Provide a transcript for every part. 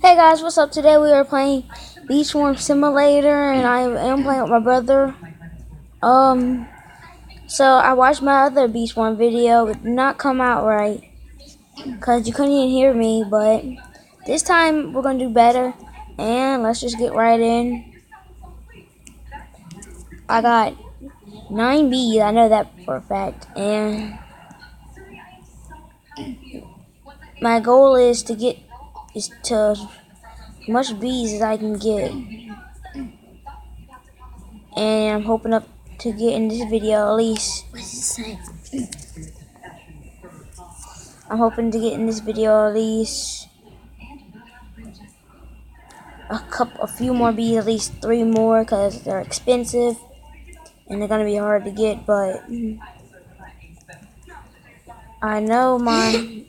Hey guys, what's up? Today we are playing Beach Swarm Simulator, and I am playing with my brother. So I watched my other Beach Swarm video. It did not come out right because you couldn't even hear me, but this time we're gonna do better. And let's just get right in. I got 9 bees. I know that for a fact, and my goal is to as much bees as I can get. And I'm hoping to get in this video at least. What's it say? I'm hoping to get in this video at least a few more bees, at least 3 more, because they're expensive and they're gonna be hard to get. But I know my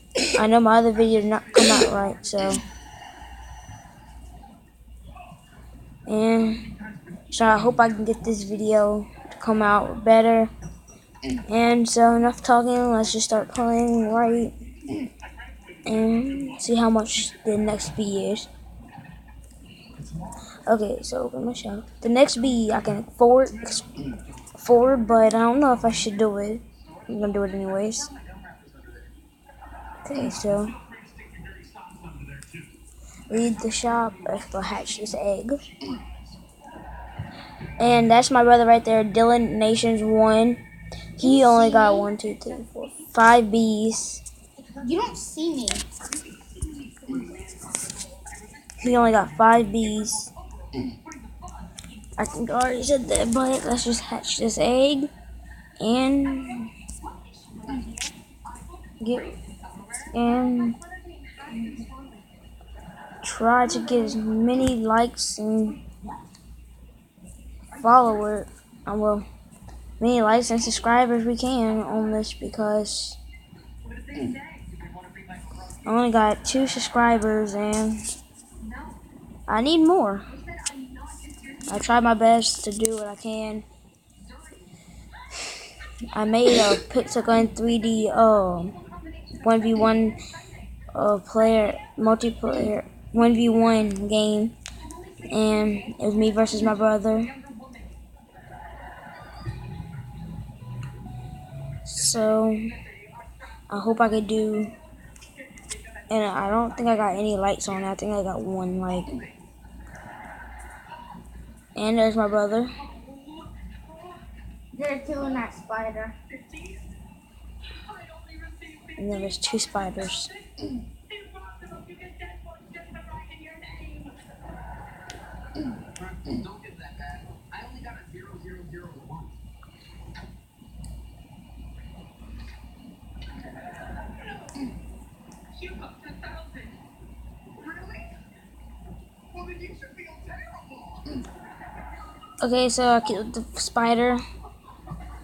other video did not come out right, so I hope I can get this video to come out better. And so enough talking, let's just start playing right and see how much the next bee is. Okay, so open my shop. The next bee I can forward, but I don't know if I should do it. I'm gonna do it anyways. Okay, so leave the shop. Let's go hatch this egg. And that's my brother right there, Dylan Nations 1. He only got 1, 2, 3, 4, 5 bees. You don't see me. He only got 5 bees. I think I already said that, but let's just hatch this egg and try to get as many likes and many likes and subscribers we can on this, because I only got 2 subscribers and I need more. I tried my best to do what I can. I made a Pixelgun 3D 1v1 multiplayer 1v1 game, and it was me versus my brother. So I hope I could do, and I don't think I got any lights on. I think I got 1 light. And there's my brother. They're killing that spider. And then there's 2 spiders. Okay, so I killed the spider.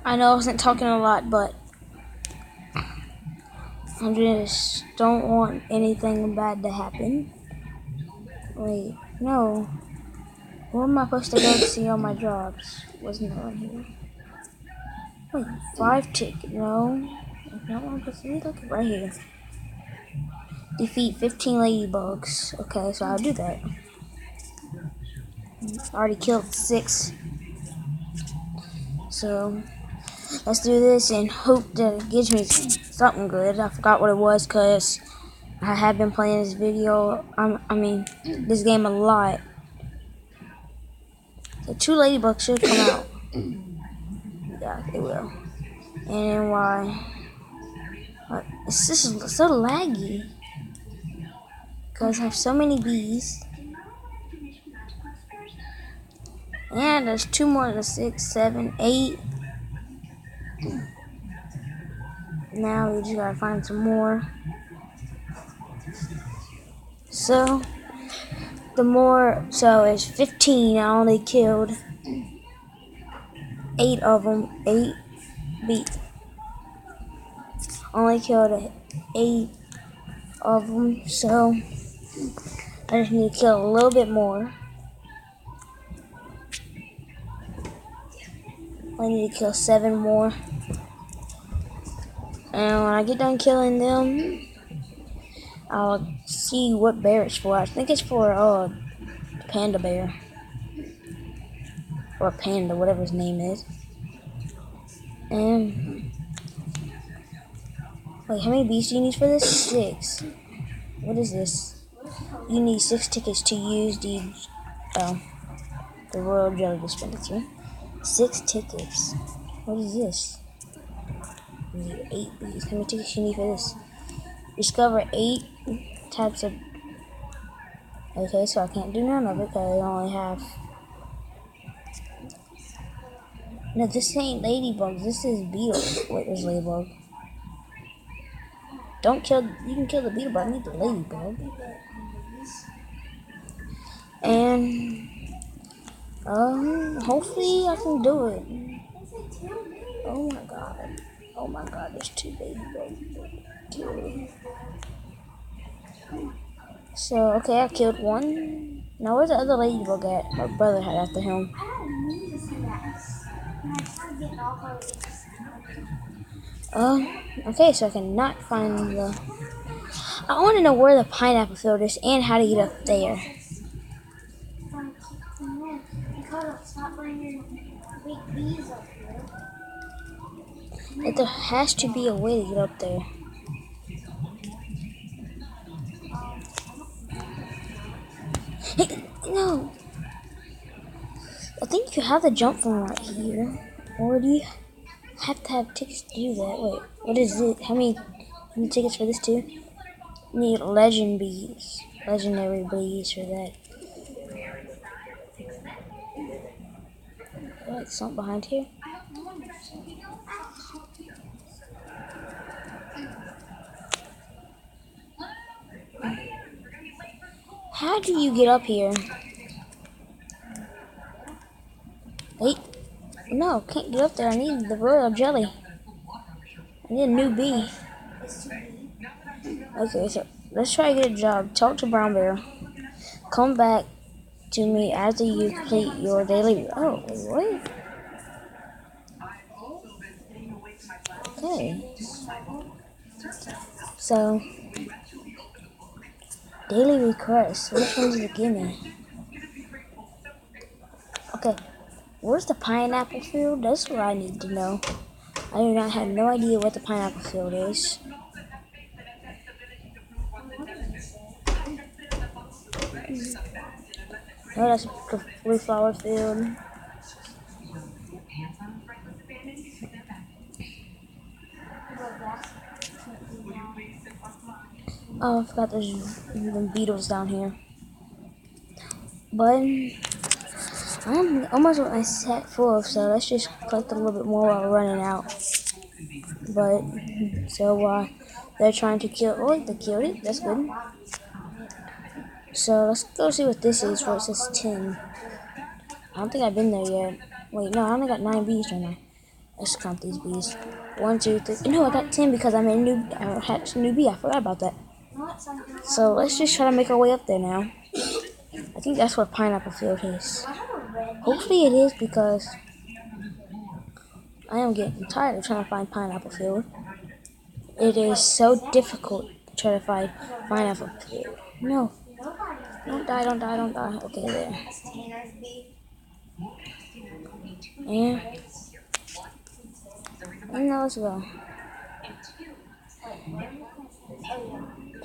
I know I wasn't talking a lot, but I just don't want anything bad to happen. Wait, no. Where am I supposed to go to see all my jobs? Wasn't it right here? Wait, 5 ticket. No. That's not what I'm supposed to do. Look, right here. Defeat 15 ladybugs. Okay, so I'll do that. I already killed 6. So let's do this and hope that it gives me something good. I forgot what it was because I have been playing this this game a lot. The 2 ladybugs should come out. Yeah, they will. And then why? This is so laggy. Because I have so many bees. And there's 2 more. There's 6, 7, 8. Now we just gotta find some more. So it's 15. I only killed 8 of them. 8 bees. Only killed 8 of them. So I just need to kill a little bit more. I need to kill 7 more. And when I get done killing them, I'll see what bear it's for. I think it's for panda bear. Or panda, whatever his name is. And wait, how many bees do you need for this? 6. What is this? You need 6 tickets to use the royal jelly dispenser. 6 tickets. What is this? You need 8 bees. How many tickets do you need for this? Discover 8 types of. Okay, so I can't do none of it because I only have. No, this ain't ladybugs. This is beetle. Wait, there's ladybug. Don't kill. You can kill the beetle, but I need the ladybug. And hopefully I can do it. Oh my god. Oh my god, there's 2 ladybugs. So okay, I killed one. Now where's the other ladybug at? My brother had after him. I don't need to see that. When I start getting all Okay, so I cannot find the. I want to know where the pineapple field is and how to get up there. Stop bringing big bees up here. But there has to be a way to get up there. Hey, no. I think you have to jump from right here. Or do you have to have tickets to do that? Wait, what is it? How many tickets for this too? You need legend bees. Legendary bees for that. What, something behind here? How do you get up here? Wait. No, can't get up there. I need the royal jelly. I need a new bee. Okay, so let's try to get a job. Talk to Brown Bear. Come back to me after you complete your daily. Oh, what? Okay. So, daily request. Which one does it give me? Okay. Where's the pineapple field? That's what I need to know. I do not have no idea what the pineapple field is. Oh, that's the blue flower field. Oh, I forgot there's even beetles down here. But I'm almost with my set full, so let's just collect a little bit more while we're running out. But so they're trying to kill. Oh, they killed it. That's good. So let's go see what this is. Where it says 10. I don't think I've been there yet. Wait, no, I only got 9 bees right now. Let's count these bees. 1, 2, 3. No, I got 10 because I made I hatched a new bee. I forgot about that. So let's just try to make our way up there now. I think that's where Pineapple Field is. Hopefully it is because I am getting tired of trying to find Pineapple Field. It is so difficult to try to find Pineapple Field. No. Don't die, don't die, don't die. Okay, there. And now let's go.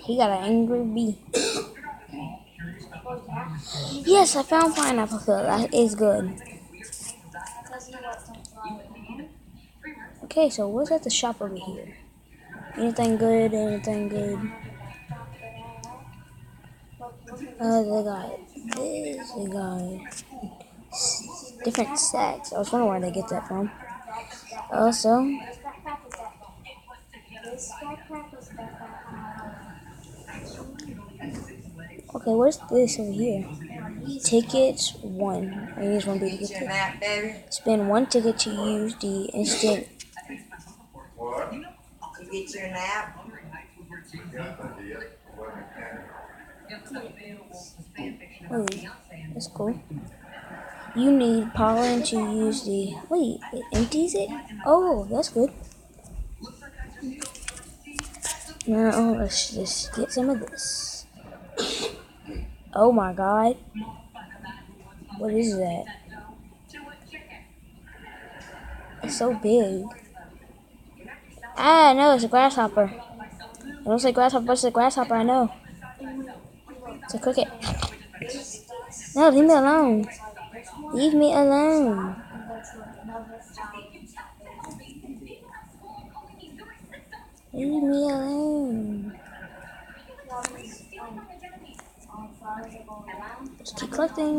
He got an angry bee. Yes, I found Pineapple Field. That is good. Okay, so what's at the shop over here? Anything good? Anything good? They got this. They got different sacks. I was wondering where they get that from. Also, okay, what's this over here? Tickets 1. I use 1 B to get this. Spend 1 ticket to use the instant. What? You get your nap? Oh, that's cool. You need pollen to use the. Wait, it empties it? Oh, that's good. Now let's just get some of this. Oh my god. What is that? It's so big. Ah, no, it's a grasshopper. It looks like grasshopper, but it's a grasshopper, I know. It's a cricket. No, leave me alone. Leave me alone. Leave me alone.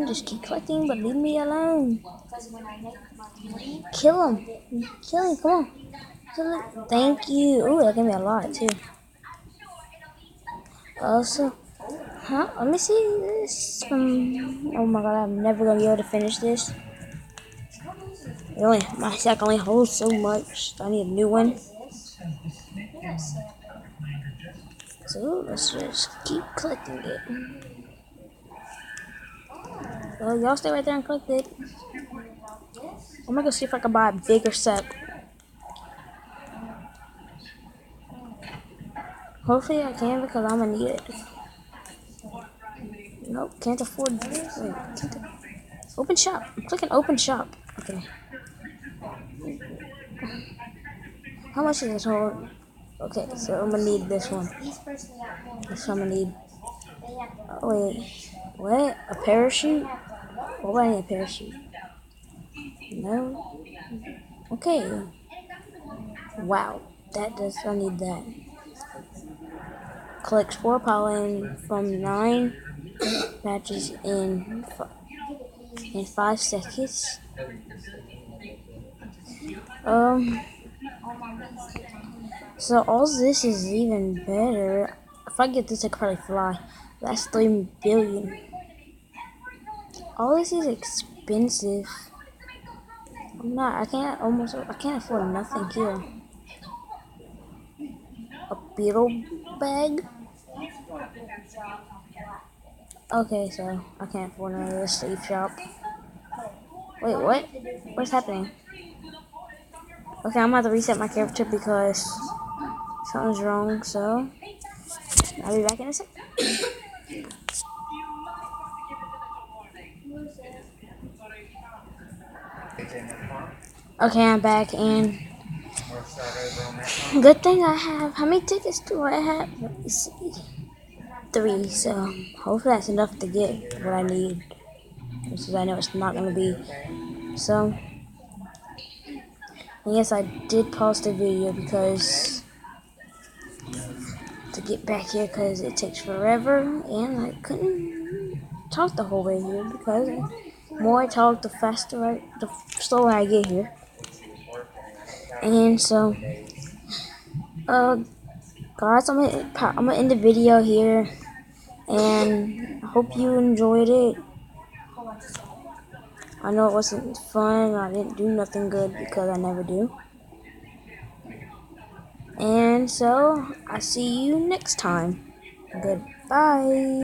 Just keep collecting, but leave me alone. Kill him. Kill him, come on. Kill him. Thank you. Ooh, that gave me a lot, too. Also, let me see this. Oh my god, I'm never gonna be able to finish this. My sack only holds so much. I need a new one. So let's just keep collecting it. Well, y'all stay right there and collect it. I'm gonna go see if I can buy a bigger sack. Hopefully I can because I'm gonna need it. Nope, can't afford this. Open shop. I'm clicking open shop. Okay. How much is this whole? Okay, so I'm gonna need this one. This one I'm gonna need. Oh, wait. What? A parachute? Why do I need a parachute? No. Okay. Wow. I need that. Collects 4 pollen from 9 patches in 5 seconds. So all this is even better. If I get this, I could probably fly. That's 3 billion. All this is expensive. I can't afford nothing here. A beetle bag? Okay, so I can't afford none of this sleeve shop. Wait, what? What's happening? Okay, I'm gonna have to reset my character because something's wrong, so I'll be back in a sec. Okay, I'm back, and good thing I have. How many tickets do I have? Let's see. 3, so hopefully that's enough to get what I need. Because I know it's not going to be. So, and yes, I did pause the video because to get back here because it takes forever, and I couldn't talk the whole way here because the more I talk, the slower I get here. And so, guys, I'm gonna end the video here, and I hope you enjoyed it. I know it wasn't fun. I didn't do nothing good because I never do. And so, I see you next time. Goodbye.